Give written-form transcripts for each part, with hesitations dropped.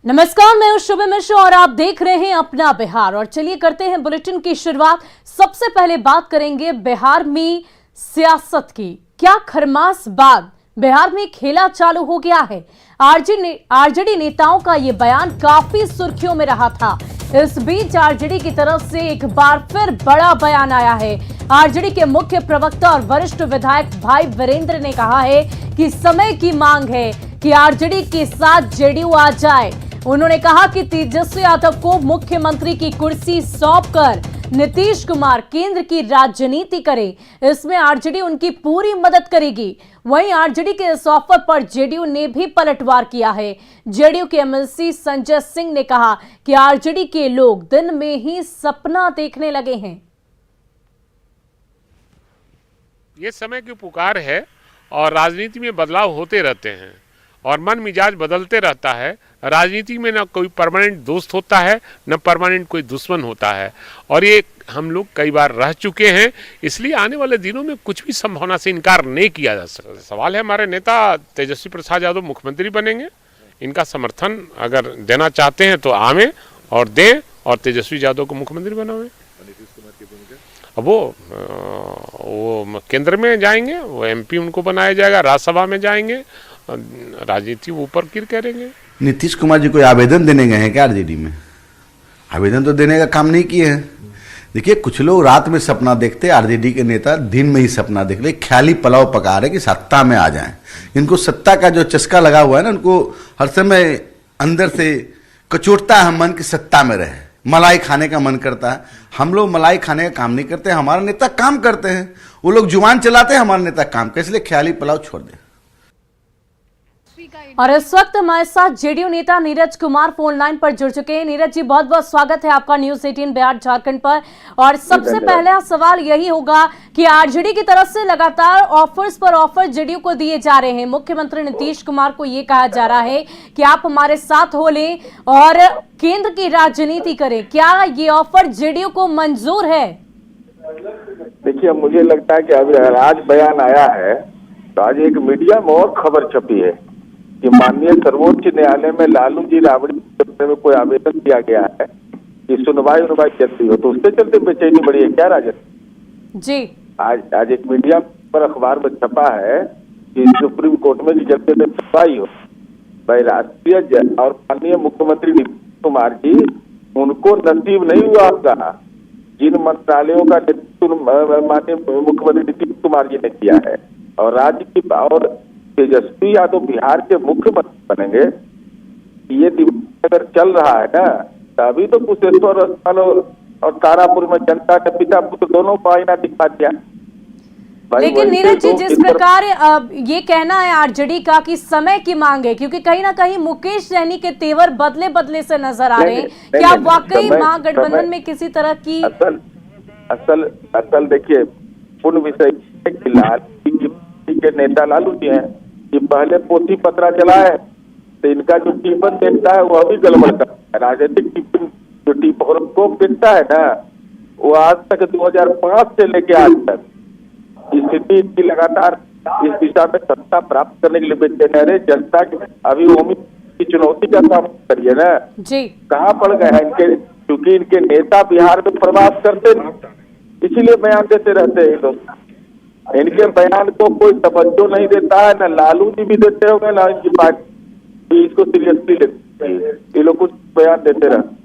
नमस्कार, मैं हूं शुभ मिश्र और आप देख रहे हैं अपना बिहार। और चलिए करते हैं बुलेटिन की शुरुआत। सबसे पहले बात करेंगे बिहार में सियासत की। क्या खरमास बाद बिहार में खेला चालू हो गया है? आरजेडी नेताओं का यह बयान काफी सुर्खियों में रहा था। इस बीच आरजेडी की तरफ से एक बार फिर बड़ा बयान आया है। आरजेडी के मुख्य प्रवक्ता और वरिष्ठ विधायक भाई वीरेंद्र ने कहा है कि समय की मांग है कि आरजेडी के साथ जेडीयू आ जाए। उन्होंने कहा कि तेजस्वी यादव को मुख्यमंत्री की कुर्सी सौंपकर नीतीश कुमार केंद्र की राजनीति करे, इसमें आरजेडी उनकी पूरी मदद करेगी। वहीं आरजेडी के इस ऑफर पर जेडीयू ने भी पलटवार किया है। जेडीयू के एमएलसी संजय सिंह ने कहा कि आरजेडी के लोग दिन में ही सपना देखने लगे हैं। ये समय की पुकार है और राजनीति में बदलाव होते रहते हैं और मन मिजाज बदलते रहता है। राजनीति में ना कोई परमानेंट दोस्त होता है, न परमानेंट कोई दुश्मन होता है, और ये हम लोग कई बार रह चुके हैं। इसलिए आने वाले दिनों में कुछ भी संभावना से इनकार नहीं किया जा सकता। सवाल है, हमारे नेता तेजस्वी प्रसाद यादव मुख्यमंत्री बनेंगे। इनका समर्थन अगर देना चाहते हैं तो आवें और दें और तेजस्वी यादव को मुख्यमंत्री बनावें। अब वो केंद्र में जाएंगे, वो एमपी उनको बनाया जाएगा, राज्यसभा में जाएंगे, राजनीति ऊपर गिर करेंगे। नीतीश कुमार जी कोई आवेदन देने गए हैं क्या आरजेडी में? आवेदन तो देने का काम नहीं किए हैं। देखिए, कुछ लोग रात में सपना देखते, आरजेडी के नेता दिन में ही सपना देख रहे, ख्याली पुलाव पका रहे कि सत्ता में आ जाएं। इनको सत्ता का जो चस्का लगा हुआ है ना, उनको हर समय अंदर से कचोटता है मन की सत्ता में रहे, मलाई खाने का मन करता है। हम लोग मलाई खाने का काम नहीं करते, हमारा नेता काम करते हैं। वो लोग जुबान चलाते हैं, हमारा नेता काम करते, इसलिए ख्याली पुलाव छोड़ दें। और इस वक्त हमारे साथ जेडीयू नेता नीरज कुमार फोन लाइन पर जुड़ चुके हैं। नीरज जी, बहुत बहुत स्वागत है आपका न्यूज 18 बिहार झारखंड पर। और सबसे पहला सवाल यही होगा कि आरजेडी की तरफ से लगातार ऑफर्स पर ऑफर जेडीयू को दिए जा रहे हैं। मुख्यमंत्री नीतीश कुमार को ये कहा जा रहा है कि आप हमारे साथ हो लें और केंद्र की राजनीति करें। क्या ये ऑफर जेडीयू को मंजूर है? देखिए, मुझे लगता है कि अभी आज बयान आया है तो आज एक मीडिया में और खबर छपी है कि माननीय सर्वोच्च न्यायालय में लालू जी राबड़ी में कोई आवेदन किया गया है कि सुनवाई जल्दी हो, तो उसके चलते बेचैनी बढ़ी है क्या राजन जी? आज एक मीडिया पर अखबार में छपा है कि सुप्रीम कोर्ट में जल्दी से सुनवाई हो। भाई, राष्ट्रीय और माननीय मुख्यमंत्री नीतीश कुमार जी, उनको नसीब नहीं हुआ आपका जिन मंत्रालयों का नेतृत्व माननीय मुख्यमंत्री नीतीश कुमार जी ने किया है, और राज्य की और तेजस्वी यादव बिहार के मुख्यमंत्री बनेंगे। ये दिमाग अगर चल रहा है ना, तभी तो कुशेश्वर स्थान और तारापुर में जनता के पिता पुत्र दोनों को आईना दिखा दिया। लेकिन नीरज जी, जिस प्रकार ये कहना है आरजेडी का कि समय की मांग है, क्योंकि कहीं ना कहीं मुकेश सहनी के तेवर बदले बदले से नजर आ रहे हैं, क्या वाकई महागठबंधन में किसी तरह की असल देखिए, पूर्ण विषय के नेता लालू जी हैं, ये पहले पोथी पत्रा चलाए तो इनका जो टिप्पण देखता है वो अभी गड़बड़ करता है। राजनीतिक टिप्पण जो टिप्पण देखता है ना, वो आज तक 2005 से लेके आज तक स्थिति इनकी लगातार इस दिशा में सत्ता प्राप्त करने के लिए बेचैन है। जनता की अभी उम्मीद की चुनौती का सामना करिए ना जी, कहाँ पड़ गए हैं इनके, क्योंकि इनके नेता बिहार में प्रवास करते नहीं, इसीलिए बयान देते रहते हैं लोग। इनके बयान को कोई तवज्जो नहीं देता है, ना लालू जी भी देते होंगे, ना इनकी पार्टी इसको सीरियसली लेते हैं। ये लोग कुछ बयान देते रहते।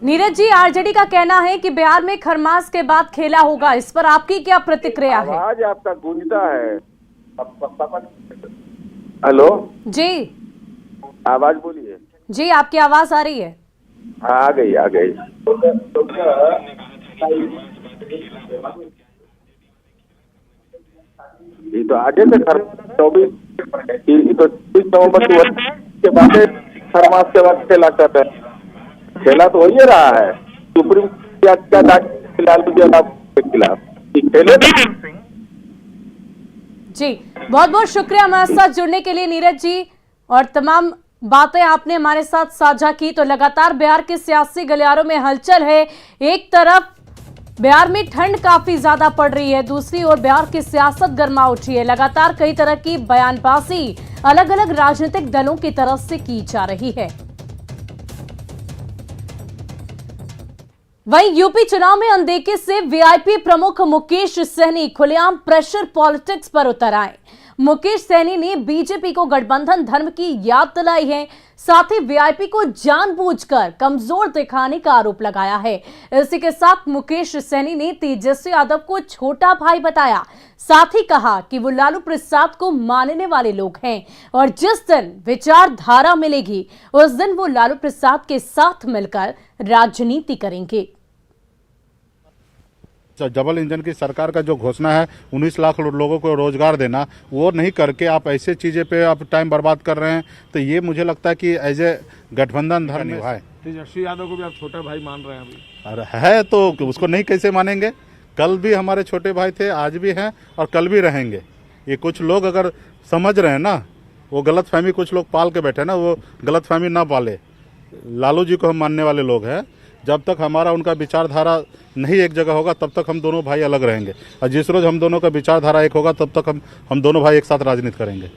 नीरज जी, आरजेडी का कहना है कि बिहार में खरमास के बाद खेला होगा, इस पर आपकी क्या प्रतिक्रिया है? आवाज आपका गूंजता है। हेलो जी, आवाज बोलिए। जी, आपकी आवाज आ रही है। आ गई। ये तो आगे से 24 नवंबर के बाद खरमास के बाद खेला करते हैं। खेला तो हो ही रहा है, सुप्रीम लालू के खिलाफ खेले। जी, बहुत बहुत शुक्रिया हमारे साथ जुड़ने के लिए नीरज जी, और तमाम बातें आपने हमारे साथ साझा की। तो लगातार बिहार के सियासी गलियारों में हलचल है। एक तरफ बिहार में ठंड काफी ज्यादा पड़ रही है, दूसरी ओर बिहार की सियासत गर्मा उठी है। लगातार कई तरह की बयानबाजी अलग अलग राजनीतिक दलों की तरफ से की जा रही है। वहीं यूपी चुनाव में अनदेखी से वीआईपी प्रमुख मुकेश सहनी खुलेआम प्रेशर पॉलिटिक्स पर उतर आए। मुकेश सहनी ने बीजेपी को गठबंधन धर्म की याद दिलाई है, साथ ही वीआईपी को जानबूझकर कमजोर दिखाने का आरोप लगाया है। इसी के साथ मुकेश सहनी ने तेजस्वी यादव को छोटा भाई बताया, साथ ही कहा कि वो लालू प्रसाद को मानने वाले लोग हैं और जिस दिन विचारधारा मिलेगी उस दिन वो लालू प्रसाद के साथ मिलकर राजनीति करेंगे। डबल इंजन की सरकार का जो घोषणा है 19 लाख लोगों को रोजगार देना, वो नहीं करके आप ऐसे चीज़ें पे आप टाइम बर्बाद कर रहे हैं, तो ये मुझे लगता है कि एज ए गठबंधन धर्म निभाए। तेजस्वी यादव को भी आप छोटा भाई मान रहे हैं अभी? अरे है तो उसको नहीं कैसे मानेंगे? कल भी हमारे छोटे भाई थे, आज भी हैं और कल भी रहेंगे। ये कुछ लोग अगर समझ रहे हैं ना, वो गलतफहमी कुछ लोग पाल के बैठे ना, वो गलतफहमी ना पाले। लालू जी को हम मानने वाले लोग हैं। जब तक हमारा उनका विचारधारा नहीं एक जगह होगा तब तक हम दोनों भाई अलग रहेंगे, और जिस रोज हम दोनों का विचारधारा एक होगा तब तक हम दोनों भाई एक साथ राजनीति करेंगे।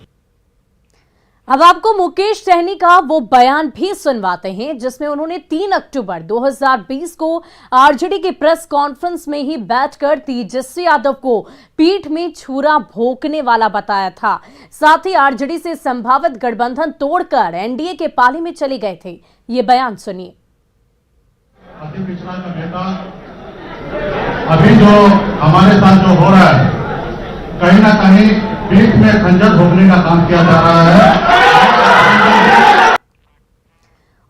अब आपको मुकेश सहनी का वो बयान भी सुनवाते हैं जिसमें उन्होंने 3 अक्टूबर 2020 को आरजेडी की प्रेस कॉन्फ्रेंस में ही बैठकर तेजस्वी यादव को पीठ में छुरा भोंकने वाला बताया था। साथ ही आरजेडी से संभावित गठबंधन तोड़कर एनडीए के पाले में चले गए थे। ये बयान सुनिए। अति पिछड़ा का नेता अभी जो हमारे साथ जो हो रहा है, कहीं ना कहीं पीठ में खंजर भोंकने का काम किया जा रहा है।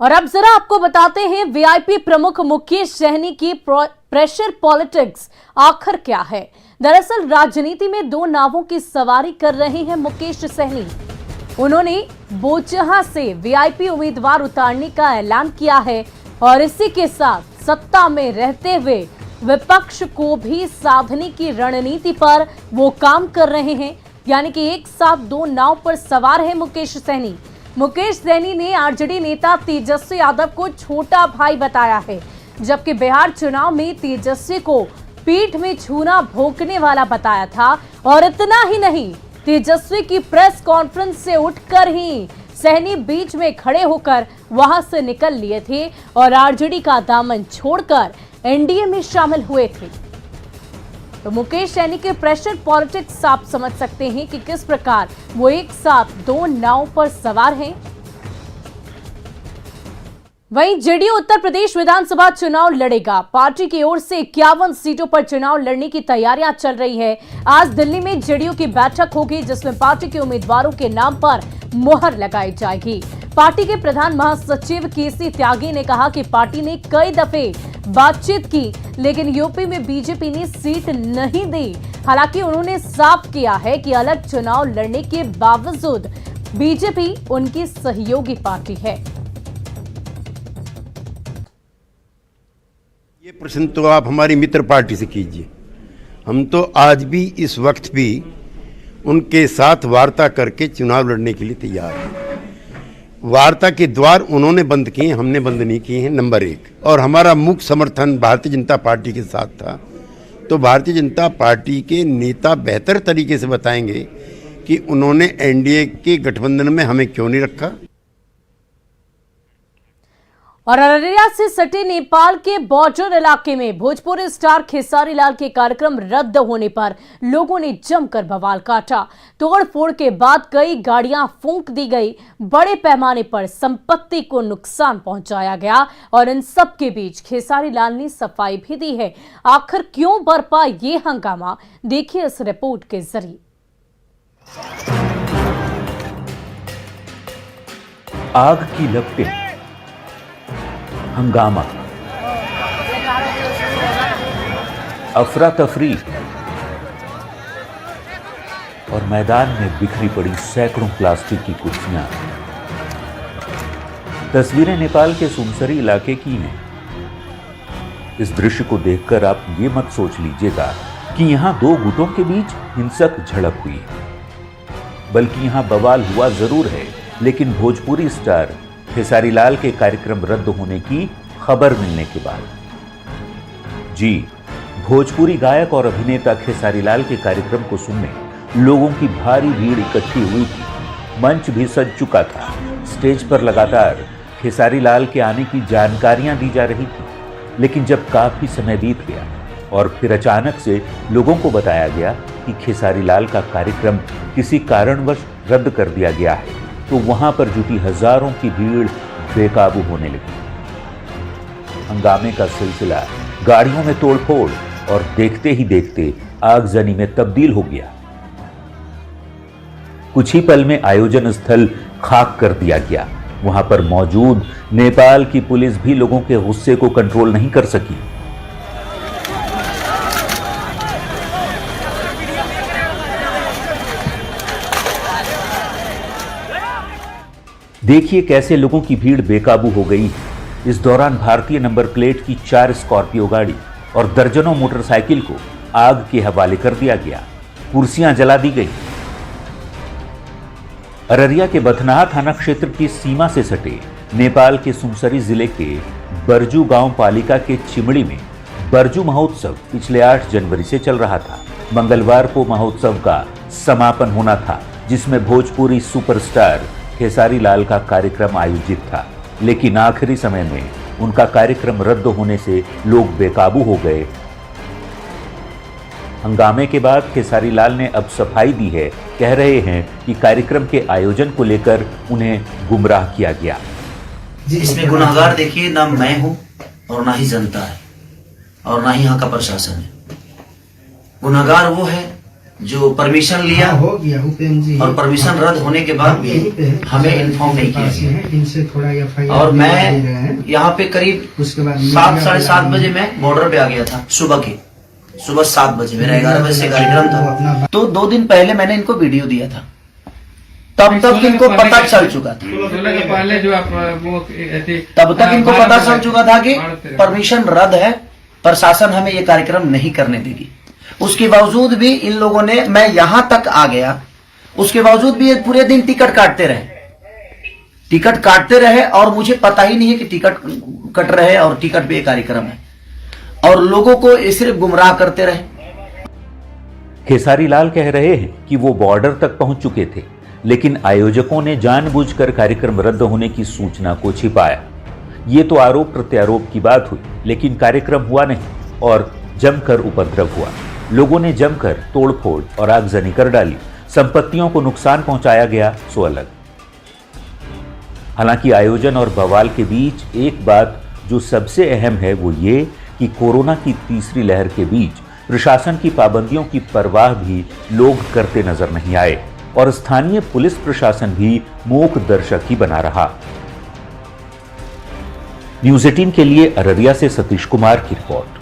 और अब जरा आपको बताते हैं वीआईपी प्रमुख मुकेश सहनी की प्रेशर पॉलिटिक्स आखिर क्या है। दरअसल राजनीति में 2 नावों की सवारी कर रहे हैं मुकेश सहनी। उन्होंने बोचहा से वीआईपी उम्मीदवार उतारने का ऐलान किया है और इसी के साथ सत्ता में रहते हुए विपक्ष को भी साधने की रणनीति पर वो काम कर रहे हैं। यानी कि एक साथ 2 नाव पर सवार है मुकेश सहनी। मुकेश सहनी ने आरजेडी नेता तेजस्वी यादव को छोटा भाई बताया है, जबकि बिहार चुनाव में तेजस्वी को पीठ में छूना भोंकने वाला बताया था। और इतना ही नहीं, तेजस्वी की प्रेस कॉन्फ्रेंस से उठकर ही सहनी बीच में खड़े होकर वहां से निकल लिए थे और आरजेडी का दामन छोड़कर एनडीए में शामिल हुए थे। तो मुकेश सहनी के प्रेशर पॉलिटिक्स आप समझ सकते हैं कि किस प्रकार वो एक साथ 2 नाव पर सवार हैं। वहीं जेडीयू उत्तर प्रदेश विधानसभा चुनाव लड़ेगा। पार्टी की ओर से 51 सीटों पर चुनाव लड़ने की तैयारियां चल रही है। आज दिल्ली में जेडीयू की बैठक होगी जिसमें पार्टी के उम्मीदवारों के नाम पर मुहर लगाई जाएगी। पार्टी के प्रधान महासचिव केसी त्यागी ने कहा कि पार्टी ने कई दफे बातचीत की, लेकिन यूपी में बीजेपी ने सीट नहीं दी। हालांकि उन्होंने साफ किया है कि अलग चुनाव लड़ने के बावजूद बीजेपी उनकी सहयोगी पार्टी है। ये प्रश्न तो आप हमारी मित्र पार्टी से कीजिए। हम तो आज भी इस वक्त भी उनके साथ वार्ता करके चुनाव लड़ने के लिए तैयार हैं। वार्ता के द्वार उन्होंने बंद किए, हमने बंद नहीं किए हैं, नंबर 1। और हमारा मुख्य समर्थन भारतीय जनता पार्टी के साथ था। तो भारतीय जनता पार्टी के नेता बेहतर तरीके से बताएंगे कि उन्होंने एनडीए के गठबंधन में हमें क्यों नहीं रखा। और अररिया से सटे नेपाल के बॉर्डर इलाके में भोजपुरी स्टार खेसारी लाल के कार्यक्रम रद्द होने पर लोगों ने जमकर बवाल काटा। तोड़फोड़ के बाद कई गाड़ियां फूंक दी गई, बड़े पैमाने पर संपत्ति को नुकसान पहुंचाया गया और इन सब के बीच खेसारी लाल ने सफाई भी दी है। आखिर क्यों बरपा ये हंगामा, देखिए इस रिपोर्ट के जरिए। आग की लपटें, हंगामा, अफरा तफरी और मैदान में बिखरी पड़ी सैकड़ों प्लास्टिक की कुर्सियां। तस्वीरें नेपाल के सुनसरी इलाके की हैं। इस दृश्य को देखकर आप ये मत सोच लीजिएगा कि यहां 2 गुटों के बीच हिंसक झड़प हुई, बल्कि यहां बवाल हुआ जरूर है, लेकिन भोजपुरी स्टार खेसारी लाल के कार्यक्रम रद्द होने की खबर मिलने के बाद। जी, भोजपुरी गायक और अभिनेता खेसारी लाल के कार्यक्रम को सुनने लोगों की भारी भीड़ इकट्ठी हुई थी। मंच भी सज चुका था। स्टेज पर लगातार खेसारी लाल के आने की जानकारियां दी जा रही थी। लेकिन जब काफी समय बीत गया और फिर अचानक से लोगों को बताया गया कि खेसारी लाल का कार्यक्रम किसी कारणवश रद्द कर दिया गया है, तो वहां पर जुटी हजारों की भीड़ बेकाबू होने लगी। हंगामे का सिलसिला गाड़ियों में तोड़फोड़ और देखते ही देखते आगजनी में तब्दील हो गया। कुछ ही पल में आयोजन स्थल खाक कर दिया गया। वहां पर मौजूद नेपाल की पुलिस भी लोगों के गुस्से को कंट्रोल नहीं कर सकी। देखिए कैसे लोगों की भीड़ बेकाबू हो गई। इस दौरान भारतीय नंबर प्लेट की 4 स्कॉर्पियो गाड़ी और दर्जनों मोटरसाइकिल को आग के हवाले कर दिया गया। कुर्सियां जला दी गई। अररिया के बथनाहा थाना क्षेत्र की सीमा से सटे नेपाल के सुनसरी जिले के बरजू गांव पालिका के चिमड़ी में बरजू महोत्सव पिछले 8 जनवरी से चल रहा था। मंगलवार को महोत्सव का समापन होना था, जिसमें भोजपुरी सुपरस्टार खेसारी लाल का कार्यक्रम आयोजित था, लेकिन आखिरी समय में उनका कार्यक्रम रद्द होने से लोग बेकाबू हो गए। हंगामे के बाद खेसारी लाल ने अब सफाई दी है। कह रहे हैं कि कार्यक्रम के आयोजन को लेकर उन्हें गुमराह किया गया। इसमें गुनाहगार देखिए ना मैं हूं और ना ही जनता है और ना ही यहाँ का प्रशासन है। गुनाहगार वो है जो परमिशन लिया हो गया और परमिशन रद्द होने के बाद भी हमें इन्फॉर्म नहीं किया गया। इनसे थोड़ा और मैं यहाँ पे करीब उसके बाद 7 साढ़े 7 बजे मैं बॉर्डर पे आ गया था। सुबह 7 बजे मेरा 11 बजे से कार्यक्रम था। तो 2 दिन पहले मैंने इनको वीडियो दिया था, तब तक इनको पता चल चुका था। पहले जो आप वो तब तक इनको पता चल चुका था कि परमिशन रद्द है, प्रशासन हमें ये कार्यक्रम नहीं करने देगी। उसके बावजूद भी इन लोगों ने, मैं यहां तक आ गया, उसके बावजूद भी ये पूरे दिन टिकट काटते रहे और मुझे पता ही नहीं है कि टिकट कट रहे और टिकट पे कार्यक्रम है और लोगों को सिर्फ गुमराह करते रहे। खेसारी लाल कह रहे हैं कि वो बॉर्डर तक पहुंच चुके थे, लेकिन आयोजकों ने जानबूझकर कार्यक्रम रद्द होने की सूचना को छिपाया। ये तो आरोप प्रत्यारोप की बात हुई, लेकिन कार्यक्रम हुआ नहीं और जमकर उपद्रव हुआ। लोगों ने जमकर तोड़फोड़ और आगजनी कर डाली। संपत्तियों को नुकसान पहुंचाया गया सो अलग। हालांकि आयोजन और बवाल के बीच एक बात जो सबसे अहम है वो ये कि कोरोना की तीसरी लहर के बीच प्रशासन की पाबंदियों की परवाह भी लोग करते नजर नहीं आए और स्थानीय पुलिस प्रशासन भी मूक दर्शक ही बना रहा। न्यूज़ 18 के लिए अररिया से सतीश कुमार की रिपोर्ट।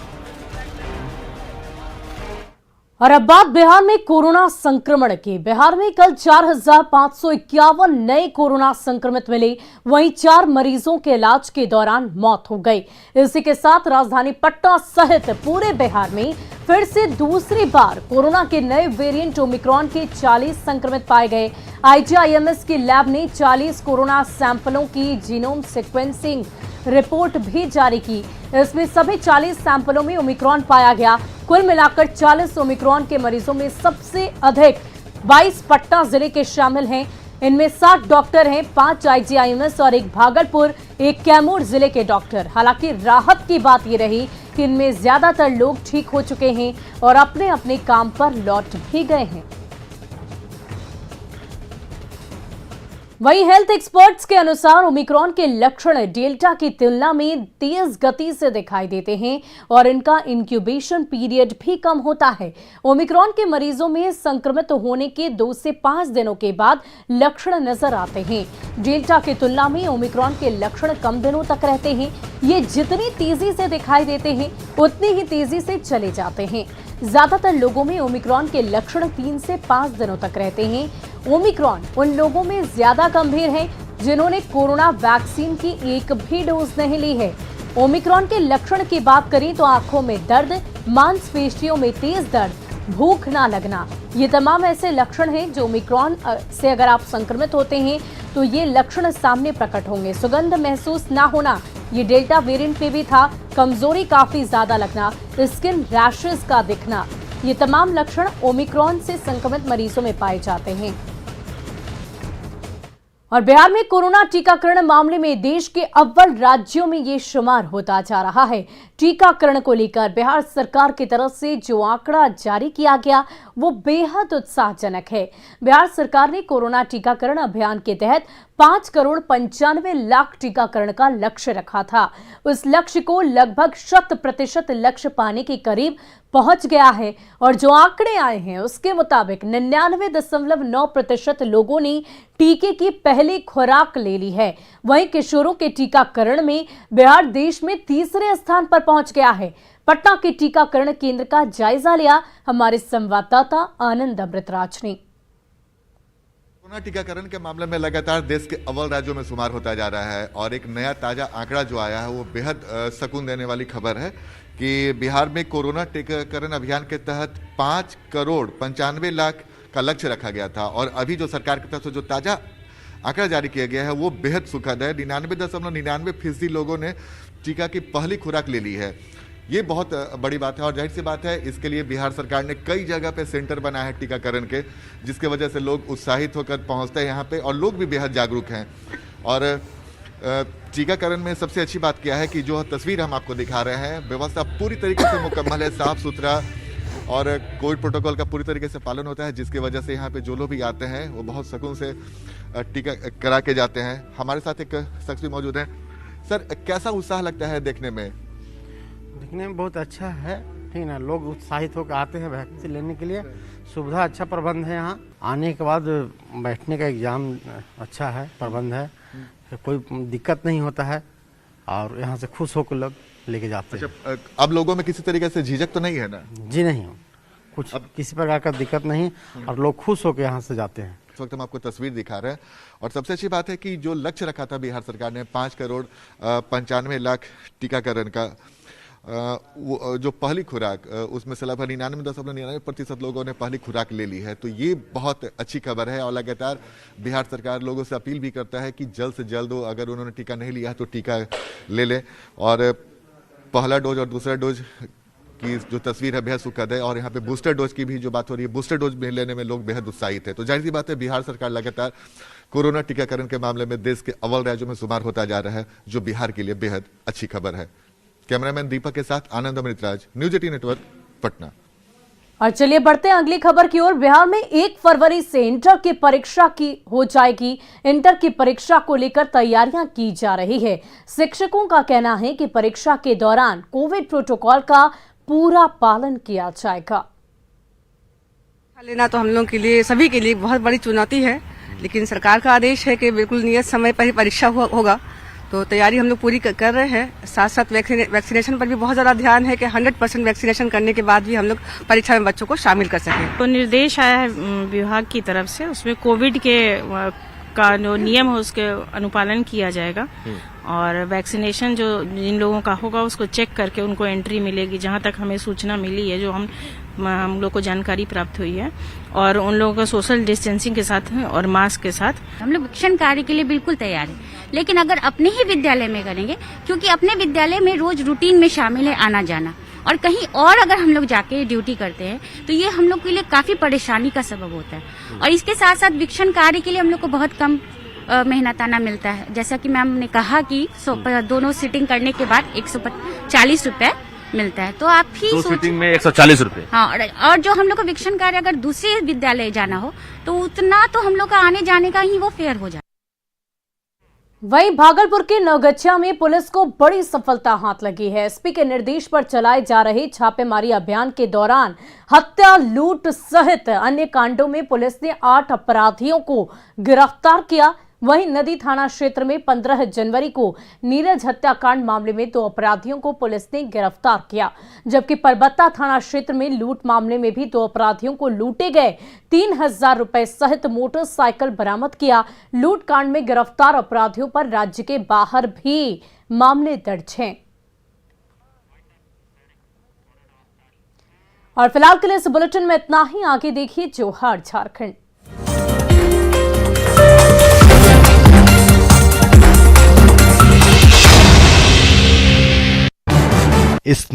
और अब बात बिहार में कोरोना संक्रमण की। बिहार में कल 4,551 नए कोरोना संक्रमित मिले, वहीं 4 मरीजों के इलाज के दौरान मौत हो गई। इसी के साथ राजधानी पटना सहित पूरे बिहार में फिर से दूसरी बार कोरोना के नए वेरिएंट ओमिक्रॉन के 40 संक्रमित पाए गए। आईजीआईएमएस की लैब ने 40 कोरोना सैंपलों की जीनोम सीक्वेंसिंग रिपोर्ट भी जारी की। इसमें सभी 40 सैंपलों में ओमिक्रॉन पाया गया। कुल मिलाकर 40 ओमिक्रॉन के मरीजों में सबसे अधिक 22 पटना जिले के शामिल हैं। इनमें 60 डॉक्टर हैं, 5 आईजीआईएमएस और 1 भागलपुर, 1 कैमूर जिले के डॉक्टर। हालांकि राहत की बात यह रही कि इनमें ज्यादातर लोग ठीक हो चुके हैं और अपने अपने काम पर लौट भी गए हैं। वहीं हेल्थ एक्सपर्ट्स के अनुसार ओमिक्रॉन के लक्षण डेल्टा की तुलना में तेज गति से दिखाई देते हैं और इनका इंक्यूबेशन पीरियड भी कम होता है। ओमिक्रॉन के मरीजों में संक्रमित होने के 2 से 5 दिनों के बाद लक्षण नजर आते हैं। डेल्टा की तुलना में ओमिक्रॉन के लक्षण कम दिनों तक रहते हैं। ये जितनी तेजी से दिखाई देते हैं उतनी ही तेजी से चले जाते हैं। ज्यादातर लोगों में ओमिक्रॉन के लक्षण 3 से 5 दिनों तक रहते हैं। ओमिक्रॉन उन लोगों में ज्यादा गंभीर है जिन्होंने कोरोना वैक्सीन की एक भी डोज नहीं ली है। ओमिक्रॉन के लक्षण की बात करें तो आंखों में दर्द, मांसपेशियों में तेज दर्द, भूख ना लगना, ये तमाम ऐसे लक्षण हैं जो ओमिक्रॉन से अगर आप संक्रमित होते हैं तो ये लक्षण सामने प्रकट होंगे। सुगंध महसूस ना होना, ये डेल्टा वेरिएंट में भी था। कमजोरी काफी ज्यादा लगना, स्किन रैशेस का दिखना, ये तमाम लक्षण ओमिक्रॉन से संक्रमित मरीजों में पाए जाते हैं। और बिहार में कोरोना टीकाकरण मामले में देश के अव्वल राज्यों में ये शुमार होता जा रहा है। टीकाकरण को लेकर बिहार सरकार की तरफ से जो आंकड़ा जारी किया गया वो बेहद उत्साहजनक है। बिहार सरकार ने कोरोना टीकाकरण अभियान के तहत 5,95,00,000 टीकाकरण का लक्ष्य रखा था। उस लक्ष्य को लगभग 100% लक्ष्य पाने के करीब पहुंच गया है और जो आंकड़े आए हैं उसके मुताबिक 99.9% लोगों ने टीके की पहली खुराक ले ली है। वहीं किशोरों के टीकाकरण में बिहार देश में तीसरे स्थान पर पहुंच गया है। पटना के टीकाकरण केंद्र का जायजा लिया हमारे संवाददाता आनंद अमृतराज ने। कोरोना टीकाकरण के मामले में लगातार देश के अव्वल राज्यों में शुमार होता जा रहा है और एक नया ताजा आंकड़ा जो आया है वो बेहद सुकून देने वाली खबर है कि बिहार में कोरोना टीकाकरण अभियान के तहत 5,95,00,000 का लक्ष्य रखा गया था और अभी जो सरकार की तरफ से जो ताजा आंकड़ा जारी किया गया है वो बेहद सुखद है। 99.99% लोगों ने टीका की पहली खुराक ले ली है। ये बहुत बड़ी बात है और जाहिर सी बात है इसके लिए बिहार सरकार ने कई जगह पे सेंटर बनाए हैं टीकाकरण के, जिसके वजह से लोग उत्साहित होकर पहुंचते हैं यहाँ पे और लोग भी बेहद जागरूक हैं। और टीकाकरण में सबसे अच्छी बात क्या है कि जो तस्वीर हम आपको दिखा रहे हैं, व्यवस्था पूरी तरीके से मुकम्मल है, साफ सुथरा और कोविड प्रोटोकॉल का पूरी तरीके से पालन होता है, जिसकी वजह से यहाँ पे जो लोग भी आते हैं वो बहुत सुकून से टीका करा के जाते हैं। हमारे साथ एक शख्स भी मौजूद हैं। सर, कैसा उत्साह लगता है देखने में? दिखने में बहुत अच्छा है, ठीक है ना। लोग उत्साहित होकर आते हैं वैक्सीन लेने के लिए। सुविधा अच्छा प्रबंध है यहाँ। आने के बाद बैठने का एग्जाम अच्छा है, प्रबंध है, कोई दिक्कत नहीं होता है और यहाँ से खुश होकर लोग लेके जाते हैं। अब लोगों में किसी तरीके से झिझक तो नहीं है ना? जी नहीं, कुछ किसी प्रकार का दिक्कत नहीं और लोग खुश होकर यहाँ से जाते हैं। इस वक्त हम आपको तस्वीर दिखा रहे हैं और सबसे अच्छी बात है कि जो लक्ष्य रखा था बिहार सरकार ने 5,95,00,000 टीकाकरण का, जो पहली खुराक, उसमें से लगभग 99.99% लोगों ने पहली खुराक ले ली है। तो ये बहुत अच्छी खबर है और लगातार बिहार सरकार लोगों से अपील भी करता है कि जल्द से जल्द अगर उन्होंने टीका नहीं लिया है तो टीका ले लें। और पहला डोज और दूसरा डोज की जो तस्वीर है बेहद सुखद है और यहाँ पे बूस्टर डोज की भी जो बात हो रही है, बूस्टर डोज भी लेने में लोग बेहद उत्साहित है। तो जाहिर सी बात है बिहार सरकार लगातार कोरोना टीकाकरण के मामले में देश के अव्वल राज्यों में शुमार होता जा रहा है, जो बिहार के लिए बेहद अच्छी खबर है। कैमरामैन दीपक के साथ आनंद अमृतराज, न्यूज 18 नेटवर्क, पटना। और चलिए बढ़ते हैं अगली खबर की ओर। बिहार में 1 फरवरी से इंटर की परीक्षा की हो जाएगी। इंटर की परीक्षा को लेकर तैयारियां की जा रही है। शिक्षकों का कहना है कि परीक्षा के दौरान कोविड प्रोटोकॉल का पूरा पालन किया जाएगा। लेना तो हम लोग के लिए, सभी के लिए बहुत बड़ी चुनौती है, लेकिन सरकार का आदेश है कि बिल्कुल नियत समय पर ही परीक्षा होगा, तो तैयारी हम लोग पूरी कर रहे हैं। साथ साथ वैक्सीनेशन पर भी बहुत ज्यादा ध्यान है कि 100% वैक्सीनेशन करने के बाद भी हम लोग परीक्षा में बच्चों को शामिल कर सकें। तो निर्देश आया है विभाग की तरफ से, उसमें कोविड के का जो नियम है उसके अनुपालन किया जाएगा और वैक्सीनेशन जो जिन लोगों का होगा उसको चेक करके उनको एंट्री मिलेगी। जहां तक हमें सूचना मिली है, जो हम लोग को जानकारी प्राप्त हुई है, और उन लोगों का सोशल डिस्टेंसिंग के साथ और मास्क के साथ हम लोग शिक्षण कार्य के लिए बिल्कुल तैयार है। लेकिन अगर अपने ही विद्यालय में करेंगे, क्योंकि अपने विद्यालय में रोज रूटीन में शामिल है आना जाना, और कहीं और अगर हम लोग जाके ड्यूटी करते हैं तो ये हम लोग के लिए काफी परेशानी का सबब होता है। और इसके साथ साथ शिक्षण कार्य के लिए हम लोग को बहुत कम मेहनताना मिलता है। जैसा कि मैम ने कहा कि दोनों सिटिंग करने के बाद 140 रुपए मिलता है। तो आप ही सिटिंग में 140 रुपए। हाँ, और जो हम लोग को शिक्षण कार्य अगर दूसरे विद्यालय जाना हो तो उतना तो हम लोग का आने जाने का ही वो फेयर हो जाए। वहीं भागलपुर के नवगछिया में पुलिस को बड़ी सफलता हाथ लगी है। एसपी के निर्देश पर चलाए जा रहे छापेमारी अभियान के दौरान हत्या, लूट सहित अन्य कांडों में पुलिस ने 8 अपराधियों को गिरफ्तार किया। वहीं नदी थाना क्षेत्र में 15 जनवरी को नीरज हत्याकांड मामले में 2 अपराधियों को पुलिस ने गिरफ्तार किया, जबकि परबत्ता थाना क्षेत्र में लूट मामले में भी 2 अपराधियों को लूटे गए 3,000 रुपए सहित मोटरसाइकिल बरामद किया। लूट कांड में गिरफ्तार अपराधियों पर राज्य के बाहर भी मामले दर्ज हैं। और फिलहाल के लिए इस बुलेटिन में इतना ही। आगे देखिए जोहार झारखंड। इस न्यूज